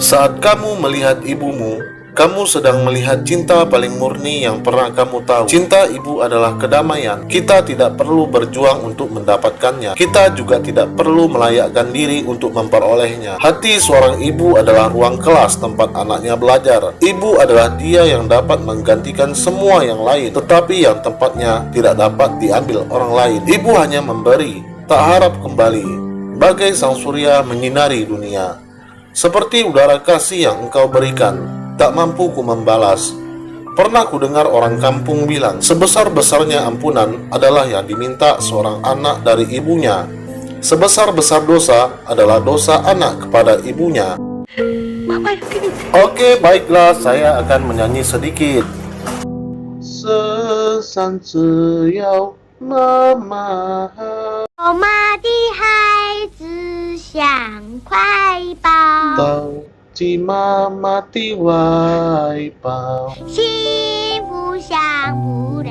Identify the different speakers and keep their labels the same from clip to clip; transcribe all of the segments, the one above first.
Speaker 1: Saat kamu melihat ibumu, kamu sedang melihat cinta paling murni yang pernah kamu tahu. Cinta ibu adalah kedamaian. Kita tidak perlu berjuang untuk mendapatkannya. Kita juga tidak perlu melayakkan diri untuk memperolehnya. Hati seorang ibu adalah ruang kelas tempat anaknya belajar. Ibu adalah dia yang dapat menggantikan semua yang lain, tetapi yang tempatnya tidak dapat diambil orang lain. Ibu hanya memberi, tak harap kembali, bagai sang surya menyinari dunia. Seperti udara kasih yang engkau berikan, tak mampu ku membalas. Pernah ku dengar orang kampung bilang, sebesar-besarnya ampunan adalah yang diminta seorang anak dari ibunya. Sebesar-besar dosa adalah dosa anak kepada ibunya. Oke, baiklah, saya akan menyanyi sedikit. 十三只要妈妈好，
Speaker 2: 妈妈的孩子像块宝，
Speaker 1: 抱进妈妈的怀抱。
Speaker 2: 幸福享不了。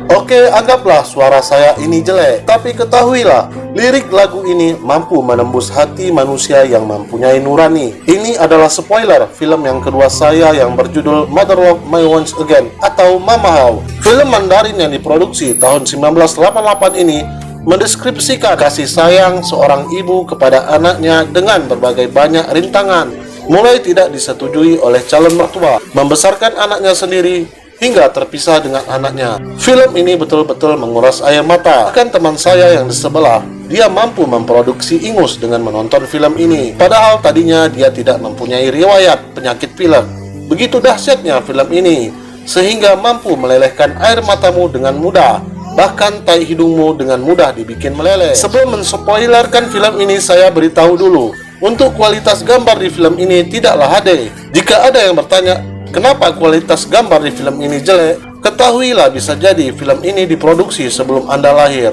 Speaker 1: Oke, anggaplah suara saya ini jelek, tapi ketahuilah, lirik lagu ini mampu menembus hati manusia yang mempunyai nurani. Ini adalah spoiler film yang kedua saya yang berjudul Mother Love Me Once Again atau Mama How. Film Mandarin yang diproduksi tahun 1988 ini mendeskripsikan kasih sayang seorang ibu kepada anaknya dengan berbagai banyak rintangan, mulai tidak disetujui oleh calon mertua, membesarkan anaknya sendiri, hingga terpisah dengan anaknya. Film ini betul-betul menguras air mata. Bahkan teman saya yang di sebelah, dia mampu memproduksi ingus dengan menonton film ini. Padahal tadinya dia tidak mempunyai riwayat penyakit pilek. Begitu dahsyatnya film ini, sehingga mampu melelehkan air matamu dengan mudah. Bahkan tai hidungmu dengan mudah dibikin meleleh. Sebelum menspoilerkan film ini, saya beritahu dulu, untuk kualitas gambar di film ini tidaklah HD. Jika ada yang bertanya, kenapa kualitas gambar di film ini jelek? Ketahuilah bisa jadi film ini diproduksi sebelum Anda lahir.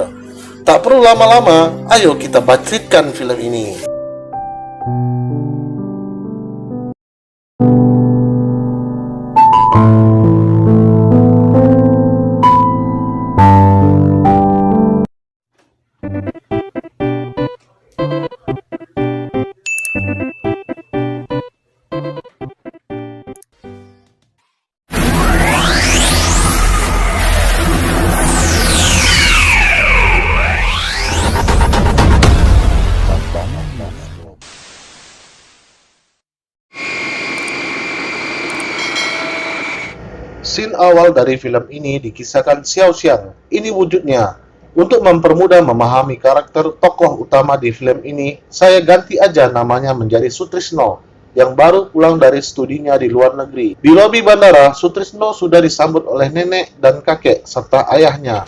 Speaker 1: Tak perlu lama-lama, ayo kita bacritkan film ini. Scene awal dari film ini dikisahkan Xiao Xiang. Ini wujudnya. Untuk mempermudah memahami karakter tokoh utama di film ini, saya ganti aja namanya menjadi Sutrisno, yang baru pulang dari studinya di luar negeri. Di lobi bandara, Sutrisno sudah disambut oleh nenek dan kakek serta ayahnya.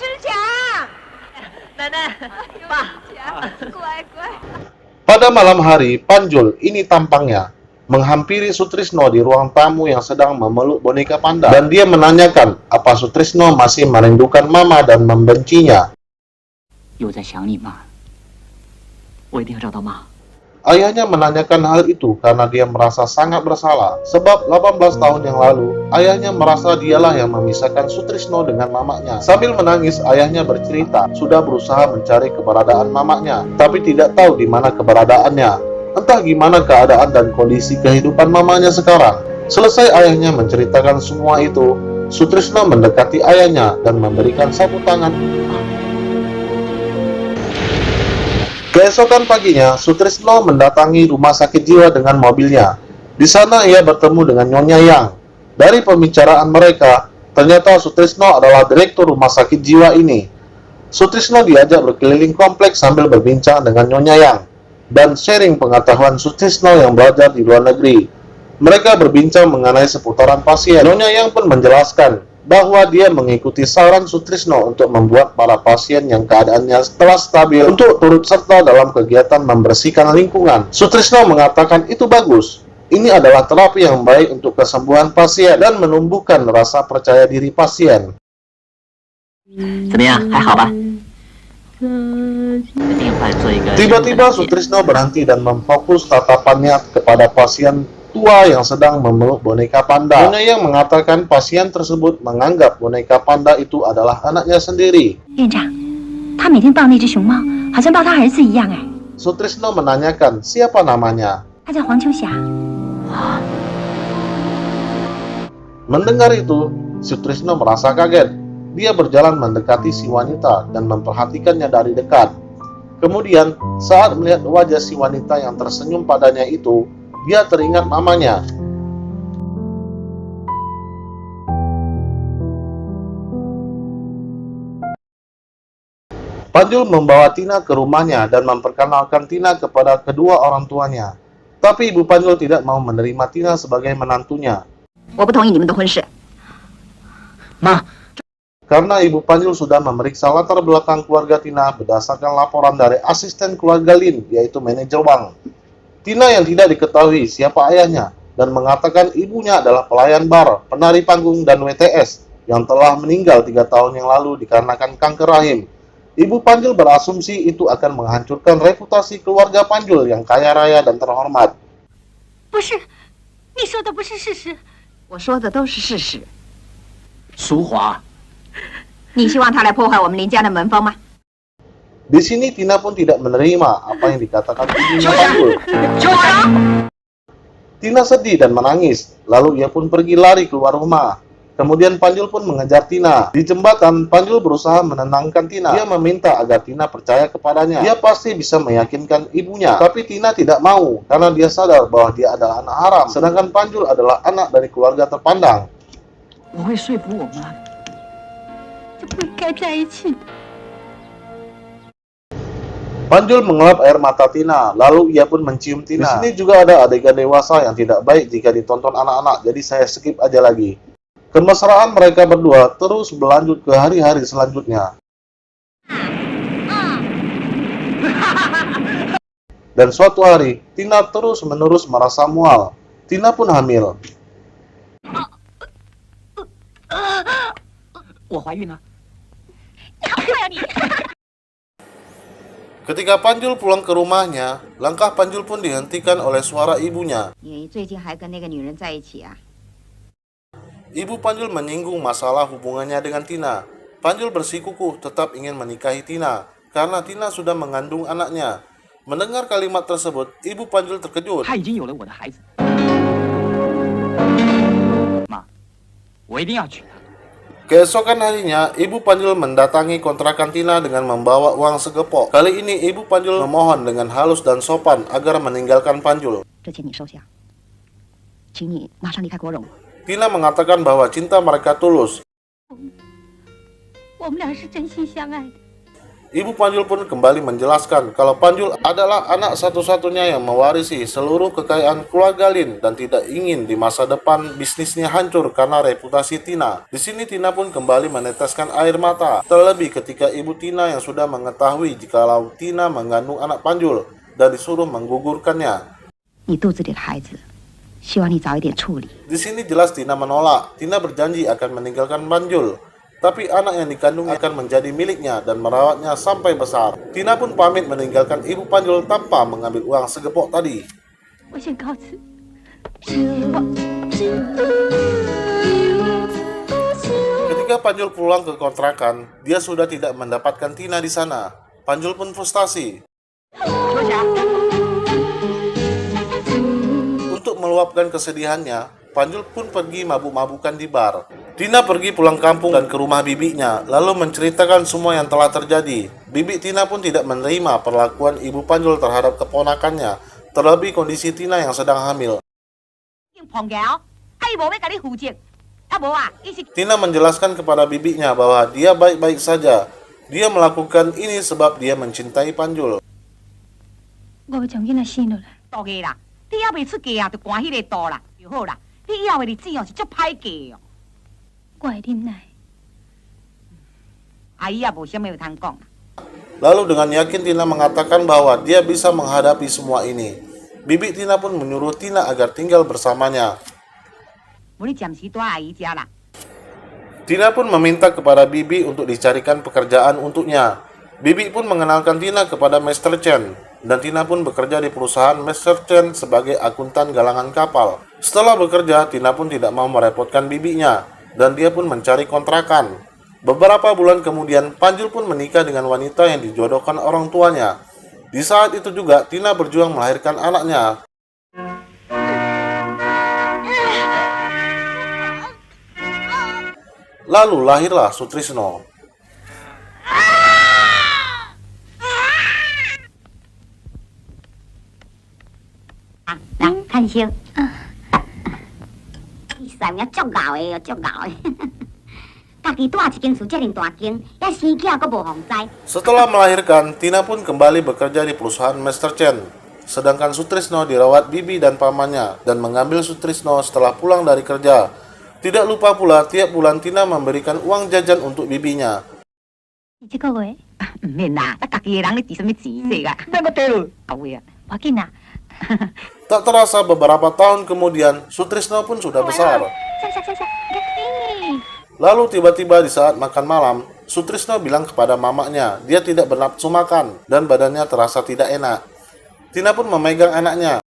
Speaker 1: Pada malam hari, Panjul, ini tampangnya, menghampiri Sutrisno di ruang tamu yang sedang memeluk boneka panda, dan dia menanyakan apa Sutrisno masih merindukan mama dan membencinya. Ayahnya menanyakan hal itu karena dia merasa sangat bersalah, sebab 18 tahun yang lalu, ayahnya merasa dialah yang memisahkan Sutrisno dengan mamanya. Sambil menangis, ayahnya bercerita sudah berusaha mencari keberadaan mamanya, tapi tidak tahu di mana keberadaannya. Entah gimana keadaan dan kondisi kehidupan mamanya sekarang. Selesai ayahnya menceritakan semua itu, Sutrisno mendekati ayahnya dan memberikan sapu tangan. Keesokan paginya, Sutrisno mendatangi rumah sakit jiwa dengan mobilnya. Di sana ia bertemu dengan Nyonya Yang. Dari pembicaraan mereka, ternyata Sutrisno adalah direktur rumah sakit jiwa ini. Sutrisno diajak berkeliling kompleks sambil berbincang dengan Nyonya Yang dan sharing pengetahuan Sutrisno yang belajar di luar negeri. Mereka berbincang mengenai seputaran pasien. Nyonya Yang pun menjelaskan bahwa dia mengikuti saran Sutrisno untuk membuat para pasien yang keadaannya telah stabil untuk turut serta dalam kegiatan membersihkan lingkungan. Sutrisno mengatakan itu bagus. Ini adalah terapi yang baik untuk kesembuhan pasien dan menumbuhkan rasa percaya diri pasien. Tiba-tiba Sutrisno berhenti dan memfokus tatapannya kepada pasien tua yang sedang memeluk boneka panda. Nyonya Yang mengatakan pasien tersebut menganggap boneka panda itu adalah anaknya sendiri. Sutrisno menanyakan siapa namanya.
Speaker 3: 他叫黄秋霞。
Speaker 1: Mendengar itu, Sutrisno merasa kaget. Dia berjalan mendekati si wanita dan memperhatikannya dari dekat. Kemudian, saat melihat wajah si wanita yang tersenyum padanya itu, dia teringat namanya. Panjul membawa Tina ke rumahnya dan memperkenalkan Tina kepada kedua orang tuanya. Tapi Ibu Panjul tidak mau menerima Tina sebagai menantunya.
Speaker 3: 我不同意你们的婚事。
Speaker 4: 妈，
Speaker 1: Karena Ibu Panjul sudah memeriksa latar belakang keluarga Tina berdasarkan laporan dari asisten keluarga Lin, yaitu manajer bank. Tina yang tidak diketahui siapa ayahnya dan mengatakan ibunya adalah pelayan bar, penari panggung, dan WTS yang telah meninggal 3 tahun yang lalu dikarenakan kanker rahim. Ibu Panjul berasumsi itu akan menghancurkan reputasi keluarga Panjul yang kaya raya dan terhormat.
Speaker 3: 不是，你说的不是事实。我说的都是事实。
Speaker 4: 淑华，
Speaker 3: 你希望他来破坏我们林家的门风吗？
Speaker 1: Di sini Tina pun tidak menerima apa yang dikatakan ibunya Panjul.
Speaker 4: 秋霞，
Speaker 1: Tina sedih dan menangis, lalu ia pun pergi lari keluar rumah. Kemudian Panjul pun mengejar Tina. Di jembatan, Panjul berusaha menenangkan Tina. Dia meminta agar Tina percaya kepadanya. Dia pasti bisa meyakinkan ibunya. Tapi Tina tidak mau, karena dia sadar bahwa dia adalah anak haram. Sedangkan Panjul adalah anak dari keluarga terpandang.
Speaker 4: 我会说服我妈的。
Speaker 3: 就不应该在一起。
Speaker 1: Panjul mengelap air mata Tina, lalu ia pun mencium Tina. Di sini juga ada adegan dewasa yang tidak baik jika ditonton anak-anak, jadi saya skip aja lagi. Kemesraan mereka berdua terus berlanjut ke hari-hari selanjutnya. Dan suatu hari, Tina terus-menerus merasa mual. Tina pun hamil.
Speaker 4: 我怀孕了。
Speaker 3: 你好坏啊你！
Speaker 1: Ketika Panjul pulang ke rumahnya, langkah Panjul pun dihentikan oleh suara ibunya.
Speaker 3: 你最近还跟那个女人在一起啊？
Speaker 1: Ibu Panjul menyinggung masalah hubungannya dengan Tina. Panjul bersikukuh tetap ingin menikahi Tina, karena Tina sudah mengandung anaknya. Mendengar kalimat tersebut, Ibu Panjul terkejut.
Speaker 4: 他已经有了我的孩子。妈，我一定要娶她。
Speaker 1: Keesokan harinya, Ibu Panjul mendatangi kontrakan Tina dengan membawa uang segepok. Kali ini, Ibu Panjul memohon dengan halus dan sopan agar meninggalkan Panjul.
Speaker 3: 这钱你收下，请你马上离开国荣。
Speaker 1: Tina mengatakan bahwa cinta mereka tulus.
Speaker 3: 我们俩是真心相爱的。
Speaker 1: Ibu Panjul pun kembali menjelaskan kalau Panjul adalah anak satu-satunya yang mewarisi seluruh kekayaan keluarga Lin dan tidak ingin di masa depan bisnisnya hancur karena reputasi Tina. Di sini Tina pun kembali meneteskan air mata, terlebih ketika ibu Tina yang sudah mengetahui jikalau Tina mengandung anak Panjul dan disuruh menggugurkannya.
Speaker 3: 你肚子里的孩子，希望你早一点处理。
Speaker 1: Di sini jelas Tina menolak. Tina berjanji akan meninggalkan Panjul. Tapi anak yang dikandung akan menjadi miliknya dan merawatnya sampai besar. Tina pun pamit meninggalkan Ibu Panjul tanpa mengambil uang segepok tadi.
Speaker 3: 我先告辞。
Speaker 1: Ketika Panjul pulang ke kontrakan, dia sudah tidak mendapatkan Tina di sana. Panjul pun frustasi.
Speaker 3: 秋霞，
Speaker 1: Untuk meluapkan kesedihannya, Panjul pun pergi mabuk-mabukan di bar. Tina pergi pulang kampung dan ke rumah bibinya, lalu menceritakan semua yang telah terjadi. Bibi Tina pun tidak menerima perlakuan Ibu Panjul terhadap keponakannya, terlebih kondisi Tina yang sedang hamil. Tina menjelaskan kepada bibinya bahwa dia baik-baik saja. Dia melakukan ini sebab dia mencintai Panjul.
Speaker 3: 我要将囡仔生落来。
Speaker 5: 大个啦，你还未出嫁啊，就关迄个刀啦，就好啦。你以后的日子哦是足歹过哦。
Speaker 3: 我会忍耐。
Speaker 5: 阿姨也无啥物有通讲啦。
Speaker 1: Lalu dengan yakin Tina mengatakan bahwa dia bisa menghadapi semua ini. Bibi Tina pun menyuruh Tina agar tinggal bersamanya.
Speaker 5: 无你暂时住阿姨家啦。
Speaker 1: Tina pun meminta kepada Bibi untuk dicarikan pekerjaan untuknya. Bibi pun mengenalkan Tina kepada Mr. Chen, dan Tina pun bekerja di perusahaan Mr. Chen sebagai akuntan galangan kapal. Setelah bekerja, Tina pun tidak mau merepotkan bibinya, dan dia pun mencari kontrakan. Beberapa bulan kemudian, Panjul pun menikah dengan wanita yang dijodohkan orang tuanya. Di saat itu juga Tina berjuang melahirkan anaknya. Lalu lahirlah Sutrisno.
Speaker 2: Nah, 看先。三呀，足熬的哟，足熬的。家己住一间厝遮尔大间，还生囝阁无防灾。
Speaker 1: Setelah melahirkan, Tina pun kembali bekerja di perusahaan Mr. Chen. Sedangkan Sutrisno dirawat bibi dan pamannya dan mengambil Sutrisno setelah pulang dari kerja. Tidak lupa pula tiap bulan Tina memberikan uang jajan untuk bibinya.
Speaker 3: 这个月
Speaker 5: 唔免啦，咱家己的人咧值什么钱势啊？
Speaker 4: 那个对了，
Speaker 5: 后尾啊，
Speaker 3: 我紧啊，
Speaker 1: Tak terasa beberapa tahun kemudian, Sutrisno pun sudah besar.
Speaker 3: 下，Lalu
Speaker 1: tiba-tiba di saat makan malam, Sutrisno bilang kepada mamanya, dia tidak bernafsu makan dan badannya terasa tidak enak. Tina pun memegang anaknya.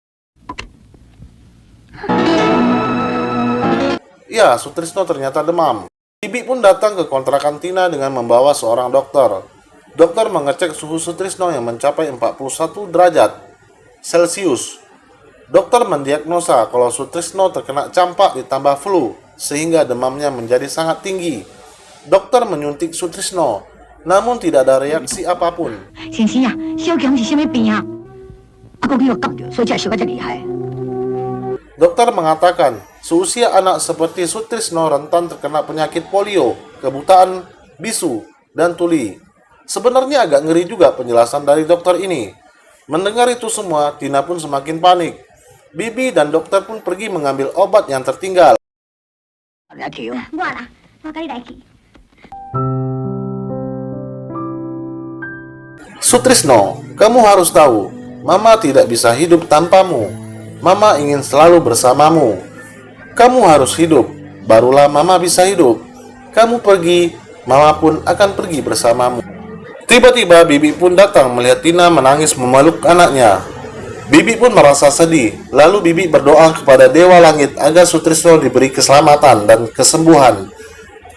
Speaker 1: Ya, Sutrisno ternyata demam. Bibi pun datang ke kontrakan Tina dengan membawa seorang dokter. Dokter mengecek suhu Sutrisno yang mencapai 41 derajat Celcius. Dokter mendiagnosa kalau Sutrisno terkena campak ditambah flu, sehingga demamnya menjadi sangat tinggi. Dokter menyuntik Sutrisno, namun tidak ada reaksi apapun.
Speaker 5: 先生啊，小强是什么病啊？啊，我给我感着，所以才烧到这厉害。
Speaker 1: Dokter mengatakan, seusia anak seperti Sutrisno rentan terkena penyakit polio, kebutaan, bisu, dan tuli. Sebenarnya agak ngeri juga penjelasan dari dokter ini. Mendengar itu semua, Tina pun semakin panik. Bibi dan dokter pun pergi mengambil obat yang tertinggal.
Speaker 5: 来去哦。
Speaker 2: 我啦，我甲你来去。
Speaker 1: Sutrisno, kamu harus tahu, Mama tidak bisa hidup tanpamu. Mama ingin selalu bersamamu. Kamu harus hidup, barulah Mama bisa hidup. Kamu pergi, Mama pun akan pergi bersamamu. Tiba-tiba Bibi pun datang melihat Tina menangis memeluk anaknya. Bibi pun merasa sedih. Lalu Bibi berdoa kepada Dewa Langit agar Sutrisno diberi keselamatan dan kesembuhan.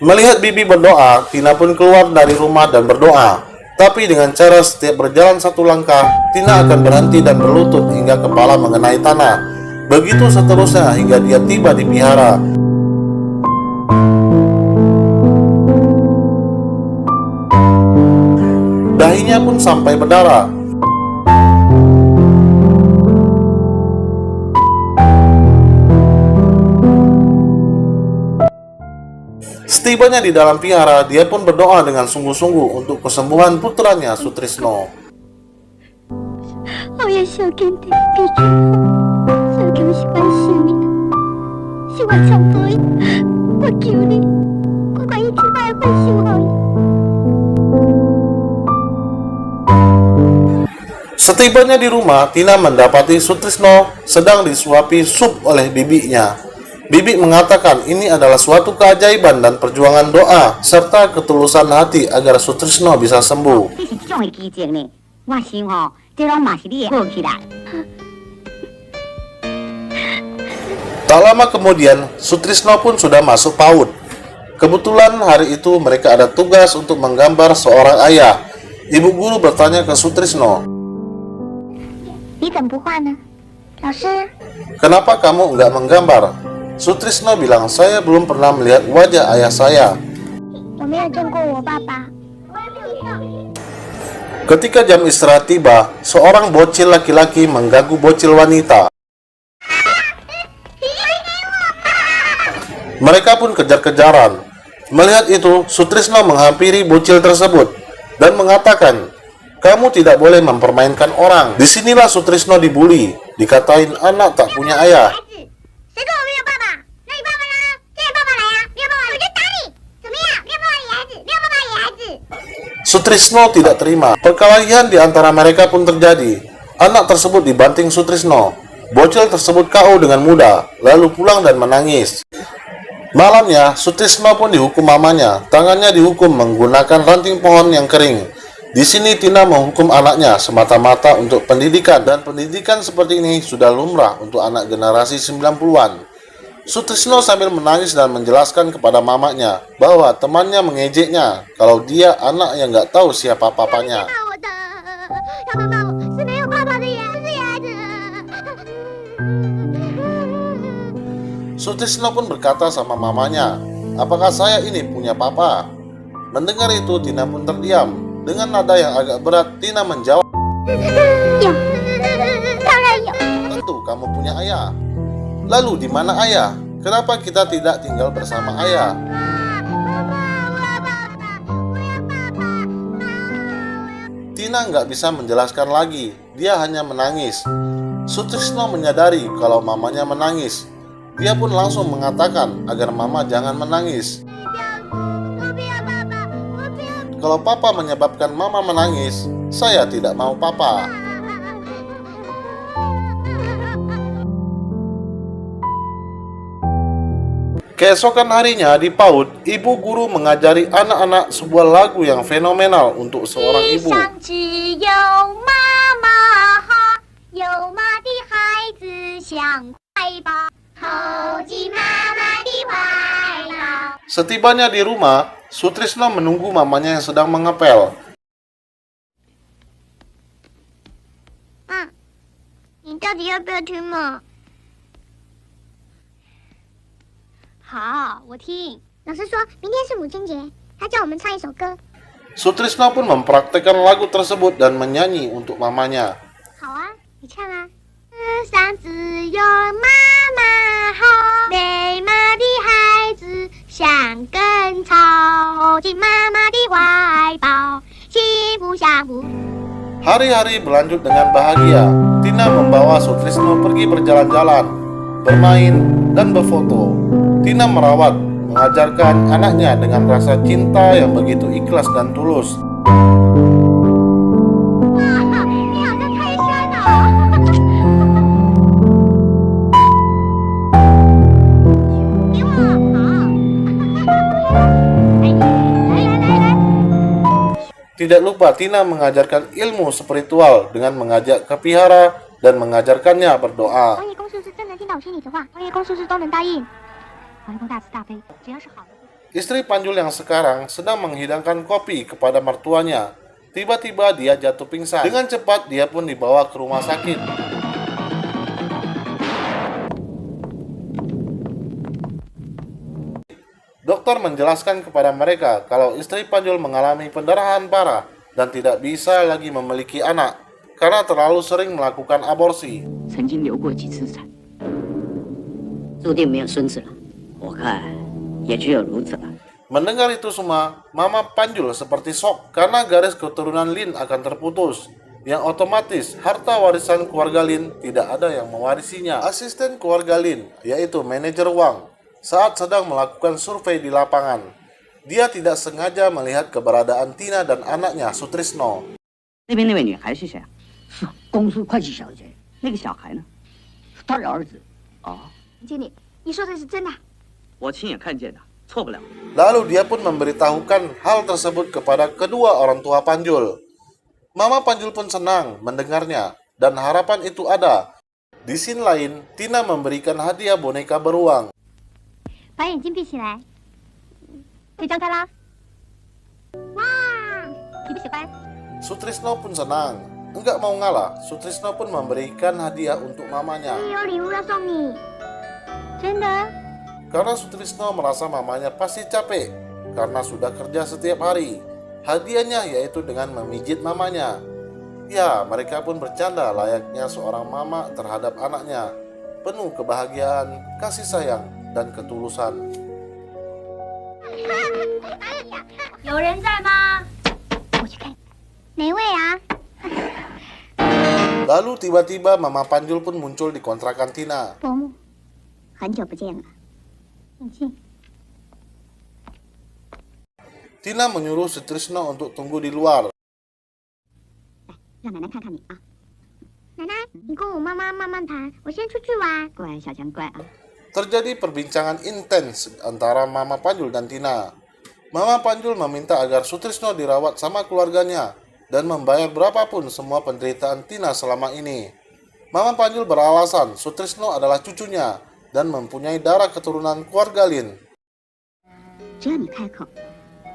Speaker 1: Melihat Bibi berdoa, Tina pun keluar dari rumah dan berdoa. Tapi dengan cara setiap berjalan satu langkah, Tina akan berhenti dan berlutut hingga kepala mengenai tanah. Begitu seterusnya hingga dia tiba di vihara. Dahinya pun sampai berdarah. Setibanya di dalam vihara, dia pun berdoa dengan sungguh-sungguh untuk kesembuhan putranya Sutrisno.
Speaker 2: 我也小强得比较好，小强是关心你，是我错过伊，我求你，我愿意去爱关心我。
Speaker 1: Setibanya di rumah, Tina mendapati Sutrisno sedang disuapi sup oleh bibinya. Bibi mengatakan ini adalah suatu keajaiban dan perjuangan doa serta ketulusan hati agar Sutrisno bisa sembuh.
Speaker 2: 你是这种的奇迹呢？我想吼，这拢嘛是你的好起来。
Speaker 1: Tak lama kemudian, Sutrisno pun sudah masuk PAUD. Kebetulan hari itu mereka ada tugas untuk menggambar seorang ayah. Ibu guru bertanya ke Sutrisno,
Speaker 2: 你怎么不画呢？老师，
Speaker 1: kenapa kamu nggak menggambar? Sutrisno bilang, saya belum pernah melihat wajah ayah saya.
Speaker 2: 我没有见过我爸爸。
Speaker 1: Ketika jam istirahat tiba, seorang bocil laki-laki mengganggu bocil wanita. Mereka pun kejar-kejaran. Melihat itu, Sutrisno menghampiri bocil tersebut dan mengatakan, kamu tidak boleh mempermainkan orang. Disinilah Sutrisno dibully, dikatain anak tak punya ayah.
Speaker 2: 谁说我没有爸爸？那你爸爸呢？叫你爸爸来呀！没有爸爸我就打你！怎么样？没有爸爸野孩子，没有爸爸野孩子。
Speaker 1: Sutrisno tidak terima. Perkelahian di antara mereka pun terjadi. Anak tersebut dibanting Sutrisno. Bocil tersebut KO dengan mudah, lalu pulang dan menangis. Malamnya, Sutrisno pun dihukum mamanya. Tangannya dihukum menggunakan ranting pohon yang kering. Di sini Tina menghukum anaknya semata-mata untuk pendidikan, dan pendidikan seperti ini sudah lumrah untuk anak generasi 90-an. Sutrisno sambil menangis dan menjelaskan kepada mamanya bahwa temannya mengejeknya kalau dia anak yang nggak tahu siapa papanya.
Speaker 2: 骂我的，他们骂我
Speaker 1: Sutrisno pun berkata sama mamanya, apakah saya ini punya papa? Mendengar itu, Tina pun terdiam. Dengan nada yang agak berat, Tina menjawab,
Speaker 2: 有，当然有。
Speaker 1: tentu kamu punya ayah. Lalu di mana ayah? Kenapa kita tidak tinggal bersama ayah? Tina nggak bisa menjelaskan lagi. Dia hanya menangis. Sutrisno menyadari kalau mamanya menangis. Dia pun langsung mengatakan agar mama jangan menangis. Kalau papa menyebabkan mama menangis, saya tidak mau papa. Keesokan harinya di PAUD, ibu guru mengajari anak-anak sebuah lagu yang fenomenal untuk seorang
Speaker 2: 地
Speaker 1: ibu.
Speaker 2: 上只有妈妈好，有妈的孩子像块宝，投进妈妈的怀抱。
Speaker 1: Setibanya di rumah, Sutrisno menunggu mamanya yang sedang mengepel.
Speaker 2: 你到底要不要听嘛？好，我听。老师说明天是母亲节，他叫我们唱一首歌。
Speaker 1: Sutrisno pun mempraktekkan lagu tersebut dan menyanyi untuk mamanya.
Speaker 2: 好啊，你唱啊。世上只有妈妈好，没妈的孩子像根草，投进妈妈的怀抱，幸福相互。
Speaker 1: Hari-hari berlanjut dengan bahagia. Tina membawa Sutrisno pergi berjalan-jalan, bermain, dan berfoto. Tina merawat, mengajarkan anaknya dengan rasa cinta yang begitu ikhlas dan tulus.
Speaker 2: 你好像泰山哦！给我好，来。
Speaker 1: Tidak lupa Tina mengajarkan ilmu spiritual dengan mengajak ke vihara dan mengajarkannya berdoa.
Speaker 2: 王爷公是不是真能听到我心里的话？王爷公是不是都能答应？王爷公大慈大悲，只要是好的。
Speaker 1: Istri Panjul yang sekarang sedang menghidangkan kopi kepada mertuanya. Tiba-tiba dia jatuh pingsan. Dengan cepat dia pun dibawa ke rumah sakit. Dokter menjelaskan kepada mereka kalau istri Panjul mengalami pendarahan parah dan tidak bisa lagi memiliki anak karena terlalu sering melakukan aborsi.
Speaker 4: 曾经流过几次产，
Speaker 6: 注定没有孙子了。我看也只有如此了。
Speaker 1: Mendengar itu semua, Mama Panjul seperti shock karena garis keturunan Lin akan terputus. Yang otomatis harta warisan keluarga Lin tidak ada yang mewarisinya. Asisten keluarga Lin, yaitu manajer Wang, saat sedang melakukan survei di lapangan. Dia tidak sengaja melihat keberadaan Tina dan anaknya Sutrisno.
Speaker 6: 那边那位女孩是谁啊？
Speaker 4: 是公司会计小姐。那个小孩呢？他的儿子。哦，
Speaker 2: 经理，你说的是真的？
Speaker 4: 我亲眼看见的，错不了。
Speaker 1: Lalu dia pun memberitahukan hal tersebut kepada kedua orang tua Panjul. Mama Panjul pun senang mendengarnya dan harapan itu ada. Di scene lain, Tina memberikan hadiah boneka beruang.
Speaker 2: 把眼睛闭起来，可以张开啦。哇，喜不喜欢？
Speaker 1: Sutrisno pun senang. Enggak mau ngalah, Sutrisno pun memberikan hadiah untuk mamanya.
Speaker 2: 有礼物要送你，真的？
Speaker 1: Karena Sutrisno merasa mamanya pasti capek karena sudah kerja setiap hari. Hadiahnya yaitu dengan memijit mamanya. Ya, mereka pun bercanda layaknya seorang mama terhadap anaknya. Penuh kebahagiaan, kasih sayang, dan ketulusan.
Speaker 2: 有人在吗？我去看，哪位啊？
Speaker 1: Lalu tiba-tiba Mama Panjul pun muncul di kontrakan Tina.
Speaker 2: 伯母，很久不见了，请进。
Speaker 1: Tina menyuruh Sutrisno untuk tunggu di luar.
Speaker 2: 让奶奶看看你啊。奶奶，你跟我妈妈慢慢谈，我先出去玩。
Speaker 6: 乖，小强乖啊。
Speaker 1: Terjadi perbincangan intens antara Mama Panjul dan Tina. Mama Panjul meminta agar Sutrisno dirawat sama keluarganya dan membayar berapapun semua penderitaan Tina selama ini. Mama Panjul beralasan Sutrisno adalah cucunya dan mempunyai darah keturunan keluarga Lin.
Speaker 2: 只要你开口，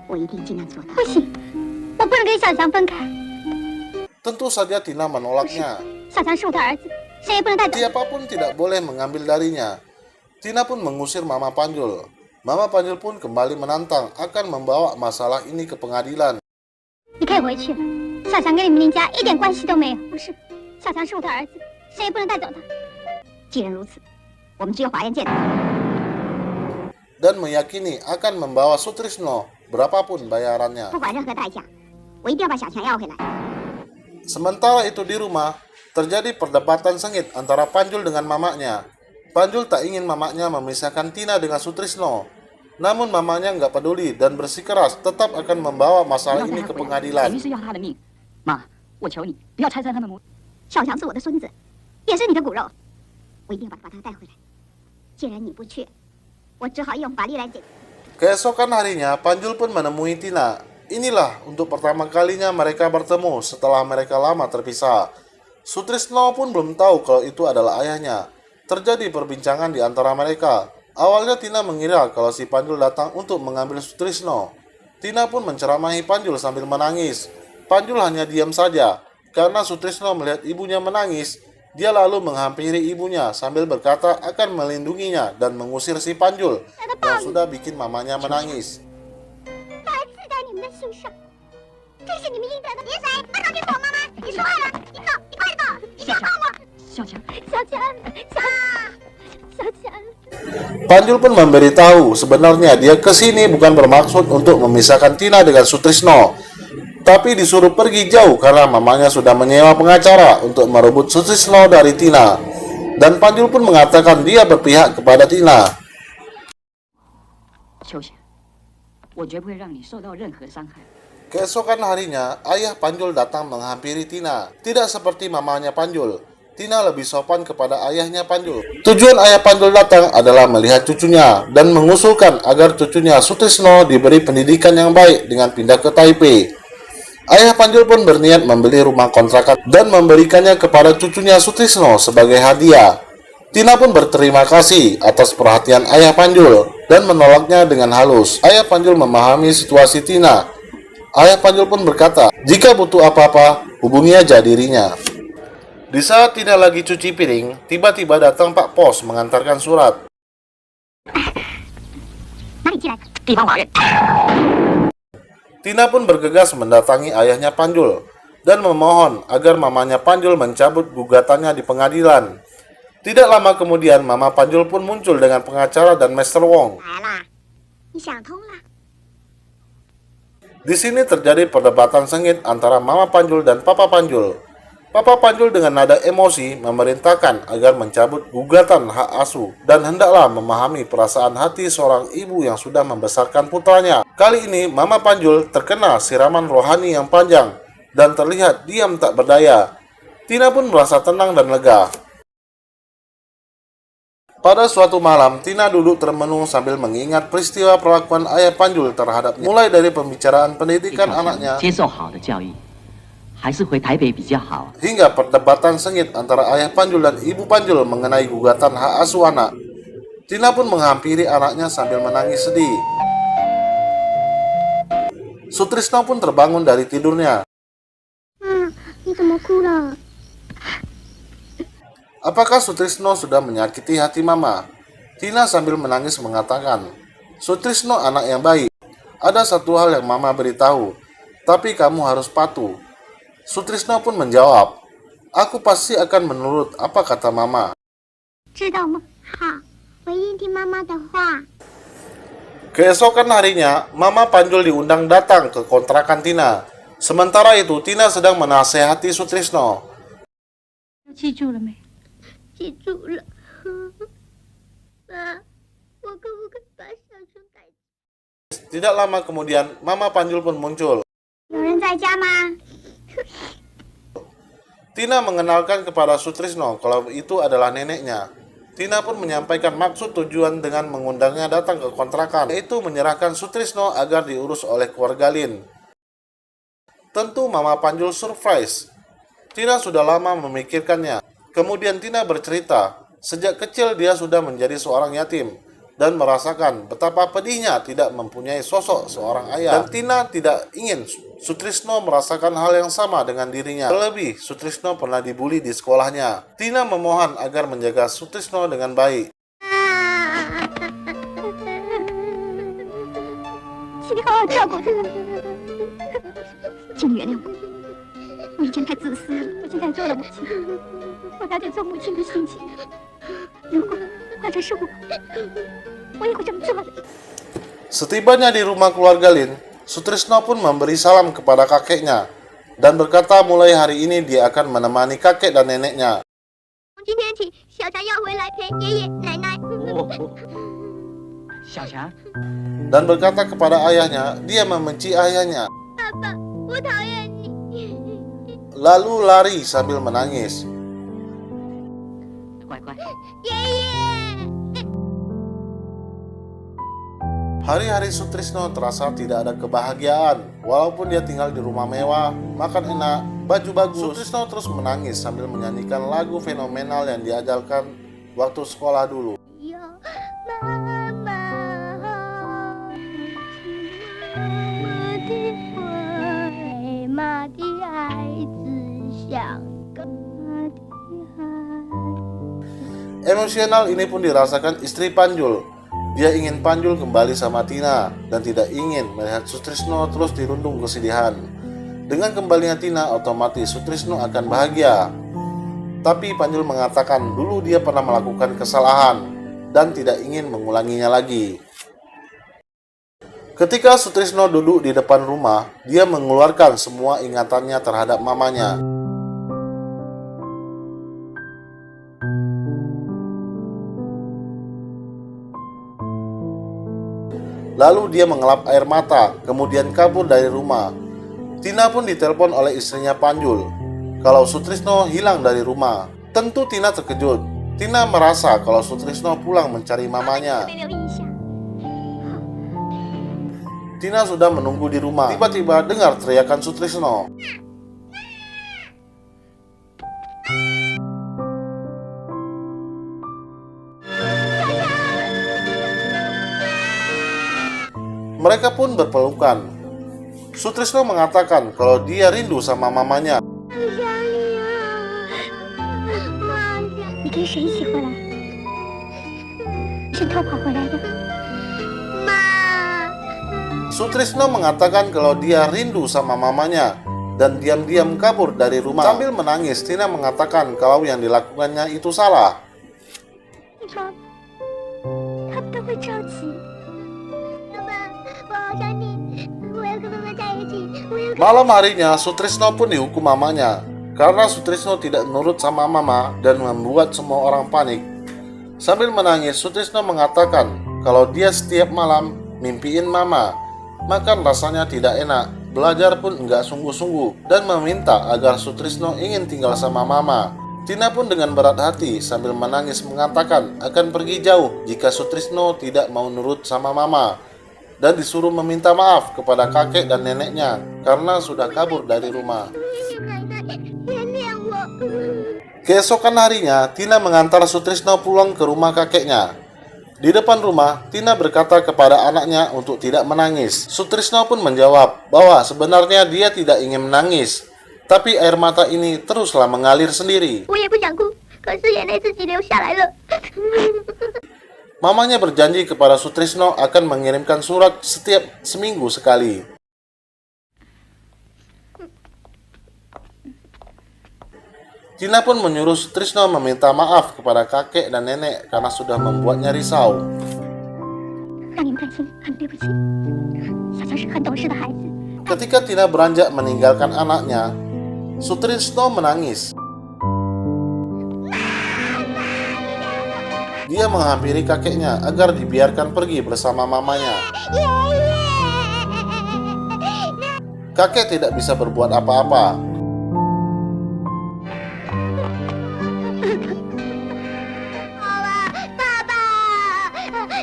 Speaker 2: 我一定尽量做到。不行，我不能跟小强分开。
Speaker 1: Tentu saja Tina menolaknya.
Speaker 2: 小强是我的儿子，谁也不能带走。
Speaker 1: Siapapun tidak boleh mengambil darinya. Tina pun mengusir Mama Panjul. Mama Panjul pun kembali menantang akan membawa masalah ini ke pengadilan.
Speaker 2: 你可以回去了，小强跟你们林家一点关系都没有。不是，小强是我的儿子，谁也不能带走他。既然如此，我们只有法院见他。
Speaker 1: Dan meyakini akan membawa Sutrisno berapapun bayarannya.
Speaker 2: 不管任何代价，我一定要把小强要回来。
Speaker 1: Sementara itu di rumah, terjadi perdebatan sengit antara Panjul dengan mamanya. Panjul tak ingin mamanya memisahkan Tina dengan Sutrisno. Namun mamanya nggak peduli dan bersikeras tetap akan membawa masalah ini ke pengadilan.
Speaker 4: 肯定是要他的命。妈，我求你不要拆散他们母。
Speaker 2: 小强是我的孙子，也是你的骨肉，我一定要把他带回来。既然你不去，我只好用法律来解决。
Speaker 1: Keesokan harinya, Panjul pun menemui Tina. Inilah untuk pertama kalinya mereka bertemu setelah mereka lama terpisah. Sutrisno pun belum tahu kalau itu adalah ayahnya. Terjadi perbincangan di antara mereka. Awalnya Tina mengira kalau si Panjul datang untuk mengambil Sutrisno. Tina pun menceramahi Panjul sambil menangis. Panjul hanya diam saja. Karena Sutrisno melihat ibunya menangis, dia lalu menghampiri ibunya sambil berkata akan melindunginya dan mengusir si Panjul yang sudah bikin mamanya menangis.
Speaker 2: 把儿刺在你们的身上，这是你们应得的。别谁，快走，别躲妈妈！你说坏了，你走，你快走，你别碰我！
Speaker 4: 小强，
Speaker 2: 小强，小强。
Speaker 1: Panjul pun memberitahu sebenarnya dia kesini bukan bermaksud untuk memisahkan Tina dengan Sutrisno, tapi disuruh pergi jauh karena mamanya sudah menyewa pengacara untuk merebut Sutrisno dari Tina. Dan Panjul pun mengatakan dia berpihak kepada Tina.
Speaker 4: 秋霞，我绝不会让你受到任何伤害。
Speaker 1: Keesokan harinya, ayah Panjul datang menghampiri Tina. Tidak seperti mamanya Panjul, Tina lebih sopan kepada ayahnya Panjul. Tujuan ayah Panjul datang adalah melihat cucunya dan mengusulkan agar cucunya Sutrisno diberi pendidikan yang baik dengan pindah ke Taipei. Ayah Panjul pun berniat membeli rumah kontrakan dan memberikannya kepada cucunya Sutrisno sebagai hadiah. Tina pun berterima kasih atas perhatian ayah Panjul dan menolaknya dengan halus. Ayah Panjul memahami situasi Tina. Ayah Panjul pun berkata, jika butuh apa-apa, hubungi aja dirinya. Di saat Tina lagi cuci piring, tiba-tiba datang Pak Pos mengantarkan surat.
Speaker 2: 哪里寄来的？
Speaker 4: 地方法院。
Speaker 1: Tina pun bergegas mendatangi ayahnya Panjul dan memohon agar mamanya Panjul mencabut gugatannya di pengadilan. Tidak lama kemudian, Mama Panjul pun muncul dengan pengacara dan Master Wong.
Speaker 2: 来啦，你想通了？
Speaker 1: Di sini terjadi perdebatan sengit antara Mama Panjul dan Papa Panjul. Papa Panjul dengan nada emosi memerintahkan agar mencabut gugatan hak asuh dan hendaklah memahami perasaan hati seorang ibu yang sudah membesarkan putranya. Kali ini Mama Panjul terkena siraman rohani yang panjang dan terlihat diam tak berdaya. Tina pun merasa tenang dan lega. Pada suatu malam, Tina duduk termenung sambil mengingat peristiwa perlakuan ayah Panjul terhadapnya. Mulai dari pembicaraan pendidikan anaknya
Speaker 4: 接受好的教育，还是回台北比较好。
Speaker 1: hingga perdebatan sengit antara ayah Panjul dan ibu Panjul mengenai gugatan hak asuh anak. Tina pun menghampiri anaknya sambil menangis sedih. Sutrisno pun terbangun dari tidurnya.
Speaker 2: 你怎么哭了？
Speaker 1: Apakah Sutrisno sudah menyakiti hati mama? Tina sambil menangis mengatakan, Sutrisno anak yang baik. Ada satu hal yang mama beritahu, tapi kamu harus patuh. Sutrisno pun menjawab, aku pasti akan menurut apa kata mama.
Speaker 2: 知道吗？好，我一定听妈妈的话。
Speaker 1: Keesokan harinya, Mama Panjul diundang datang ke kontrakan Tina. Sementara itu, Tina sedang menasehati Sutrisno.
Speaker 3: 记住了没？
Speaker 2: 记住了。爸，我可不可以把小熊带走？
Speaker 1: Tidak lama kemudian, Mama Panjul pun muncul.
Speaker 2: 有人在家吗？
Speaker 1: Tina mengenalkan kepada Sutrisno kalau itu adalah neneknya. Tina pun menyampaikan maksud tujuan dengan mengundangnya datang ke kontrakan, yaitu menyerahkan Sutrisno agar diurus oleh keluarga Lin. Tentu Mama Panjul surprise. Tina sudah lama memikirkannya. Kemudian Tina bercerita, sejak kecil dia sudah menjadi seorang yatim. dan merasakan betapa pedihnya tidak mempunyai sosok seorang ayah. Dan Tina tidak ingin Sutrisno merasakan hal yang sama dengan dirinya. Terlebih, Sutrisno pernah dibully di sekolahnya. Tina memohon agar menjaga Sutrisno dengan baik.
Speaker 2: 请你好好照顾他，请你原谅我，我以前太自私了，我现在做了母亲，我了解做母亲的心情。如果换成是我也会这么做的。
Speaker 1: Setibanya di rumah keluarga Lin, Sutrisno pun memberi salam kepada kakeknya dan berkata mulai hari ini dia akan menemani kakek dan neneknya.
Speaker 2: 从今天起，小强要回来陪爷爷奶奶。
Speaker 4: 小强，
Speaker 1: Dan berkata kepada ayahnya, dia membenci ayahnya.
Speaker 2: 爸爸，我讨厌你。
Speaker 1: Lalu lari sambil menangis.
Speaker 6: 乖乖，
Speaker 2: 爷爷。
Speaker 1: Hari-hari Sutrisno terasa tidak ada kebahagiaan. Walaupun dia tinggal di rumah mewah, makan enak, baju bagus, Sutrisno terus menangis sambil menyanyikan lagu fenomenal yang diajarkan waktu sekolah dulu.
Speaker 2: 有妈妈好，亲妈的孩子像个妈的孩子。
Speaker 1: Emosional ini pun dirasakan istri Panjul. Dia ingin Panjul kembali sama Tina dan tidak ingin melihat Sutrisno terus dirundung kesedihan. Dengan kembalinya Tina, otomatis Sutrisno akan bahagia. Tapi Panjul mengatakan dulu dia pernah melakukan kesalahan dan tidak ingin mengulanginya lagi. Ketika Sutrisno duduk di depan rumah, dia mengeluarkan semua ingatannya terhadap mamanya. Lalu dia mengelap air mata, kemudian kabur dari rumah. Tina pun ditelepon oleh istrinya Panjul kalau Sutrisno hilang dari rumah. Tentu Tina terkejut. Tina merasa kalau Sutrisno pulang mencari mamanya.
Speaker 2: 没留印象。
Speaker 1: Tina sudah menunggu di rumah. Tiba-tiba dengar teriakan Sutrisno. Mereka pun berpelukan. Sutrisno mengatakan kalau dia rindu sama mamanya.
Speaker 2: 好想你啊！妈，你跟谁一起回来？是偷跑回来的。妈。
Speaker 1: Sutrisno mengatakan kalau dia rindu sama mamanya dan diam-diam kabur dari rumah. Sambil menangis, Tina mengatakan kalau yang dilakukannya itu salah.
Speaker 2: 你妈，他们都会着急。爸爸，我好想你，我要跟妈妈在一起，我要跟。
Speaker 1: Malam harinya, Sutrisno pun dihukum mamanya karena Sutrisno tidak nurut sama mama dan membuat semua orang panik. Sambil menangis, Sutrisno mengatakan kalau dia setiap malam mimpiin mama. Makan rasanya tidak enak, belajar pun enggak sungguh-sungguh, dan meminta agar Sutrisno ingin tinggal sama mama. Tina pun dengan berat hati sambil menangis mengatakan akan pergi jauh jika Sutrisno tidak mau nurut sama mama, dan disuruh meminta maaf kepada kakek dan neneknya karena sudah kabur dari rumah.
Speaker 2: 奶奶，原谅我。
Speaker 1: Keesokan harinya, Tina mengantar Sutrisno pulang ke rumah kakeknya. Di depan rumah, Tina berkata kepada anaknya untuk tidak menangis. Sutrisno pun menjawab bahwa sebenarnya dia tidak ingin menangis, tapi air mata ini teruslah mengalir sendiri.
Speaker 2: 我也不想哭，可是眼泪自己流下来了。
Speaker 1: Mamanya berjanji kepada Sutrisno akan mengirimkan surat setiap seminggu sekali. Tina pun menyuruh Sutrisno meminta maaf kepada kakek dan nenek karena sudah membuatnya risau.
Speaker 2: 让你们担心，很对不起。小强是很懂事的孩子。
Speaker 1: Ketika Tina beranjak meninggalkan anaknya, Sutrisno menangis. Dia menghampiri kakeknya agar dibiarkan pergi bersama mamanya. Kakek tidak bisa berbuat apa-apa.
Speaker 2: 好了，爸爸，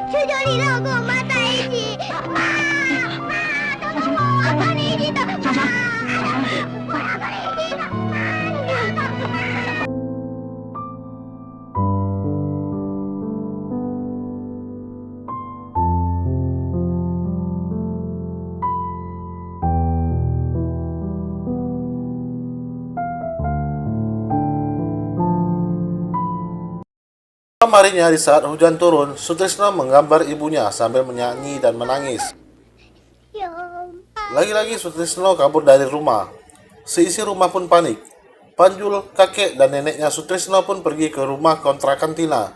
Speaker 2: 求求你让我跟我妈在一起。妈，求求我，我要跟你一起的。妈，我要跟你一起的。妈。
Speaker 1: Malam harinya di saat hujan turun, Sutrisno menggambar ibunya sambil menyanyi dan menangis. Lagi-lagi Sutrisno kabur dari rumah. Seisi rumah pun panik. Panjul, kakek, dan neneknya Sutrisno pun pergi ke rumah kontrakan Tina.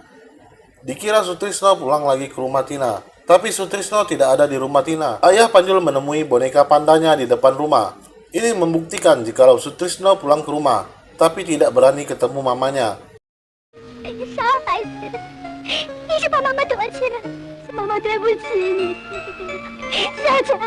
Speaker 1: Dikira Sutrisno pulang lagi ke rumah Tina, tapi Sutrisno tidak ada di rumah Tina. Ayah Panjul menemui boneka pandanya di depan rumah. Ini membuktikan jikalau Sutrisno pulang ke rumah, tapi tidak berani ketemu mamanya.
Speaker 2: 傻孩子，你是把妈妈夺去了，妈妈对不起你，小强。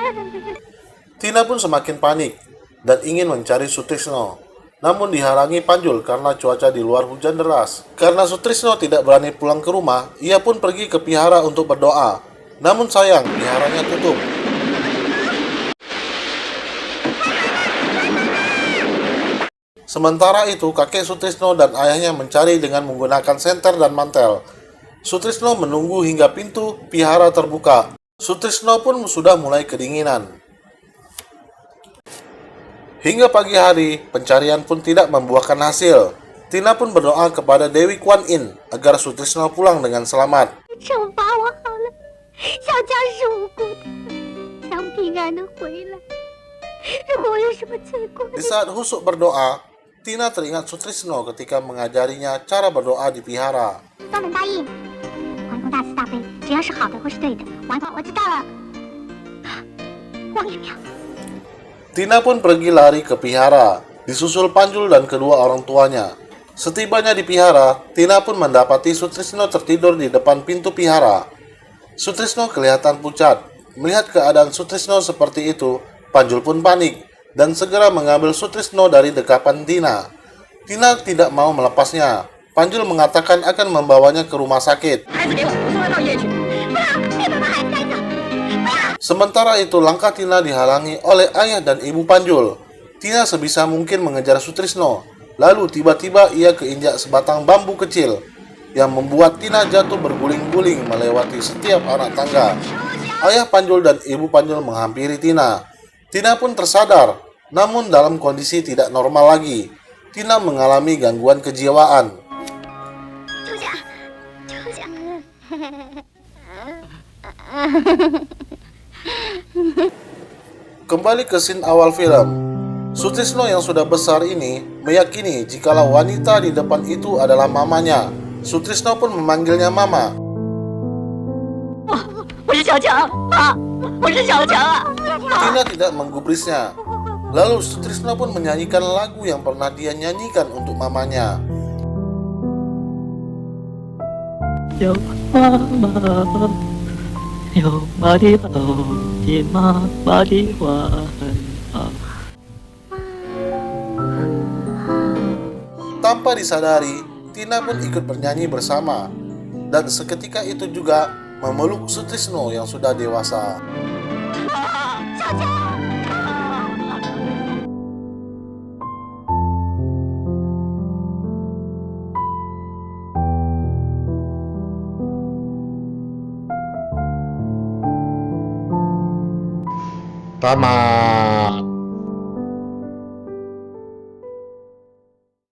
Speaker 1: Tina pun semakin panik dan ingin mencari Sutrisno. Namun dihalangi Panjul karena cuaca di luar hujan deras. Karena Sutrisno tidak berani pulang ke rumah, ia pun pergi ke vihara untuk berdoa. Namun sayang, viharanya tutup. Sementara itu, kakek Sutrisno dan ayahnya mencari dengan menggunakan senter dan mantel. Sutrisno menunggu hingga pintu vihara terbuka. Sutrisno pun sudah mulai kedinginan. Hingga pagi hari, pencarian pun tidak membuahkan hasil. Tina pun berdoa kepada Dewi Kuan Yin agar Sutrisno pulang dengan selamat.
Speaker 2: 惩罚我好了，小强是无辜的，想平安的回来。如果我有什么罪过，
Speaker 1: Di saat husuk berdoa, Tina teringat Sutrisno ketika mengajarinya cara berdoa di vihara.
Speaker 2: 都能答应。顽童大慈大悲，只要是好的或是对的，顽童我知道了。王爷庙。
Speaker 1: Tina pun pergi lari ke vihara, disusul Panjul dan kedua orang tuanya. Setibanya di vihara, Tina pun mendapati Sutrisno tertidur di depan pintu vihara. Sutrisno kelihatan pucat. Melihat keadaan Sutrisno seperti itu, Panjul pun panik dan segera mengambil Sutrisno dari dekapan Tina. Tina tidak mau melepasnya. Panjul mengatakan akan membawanya ke rumah sakit. Sementara itu, langkah Tina dihalangi oleh ayah dan ibu Panjul. Tina sebisa mungkin mengejar Sutrisno. Lalu tiba-tiba ia keinjak sebatang bambu kecil yang membuat Tina jatuh berguling-guling melewati setiap anak tangga. Ayah Panjul dan ibu Panjul menghampiri Tina. Tina pun tersadar, namun dalam kondisi tidak normal lagi. Tina mengalami gangguan kejiwaan. Kembali ke scene awal film. Sutrisno yang sudah besar ini meyakini jikalau wanita di depan itu adalah mamanya. Sutrisno pun memanggilnya mama. Tina tidak menggubrisnya. Lalu Sutrisno pun menyanyikan lagu yang pernah dia nyanyikan untuk mamanya.
Speaker 7: 有妈妈，有妈的好，听妈妈的话很好。
Speaker 1: Tanpa disadari, Tina pun ikut bernyanyi bersama. Dan seketika itu juga memeluk Sutrisno yang sudah dewasa. Tamat.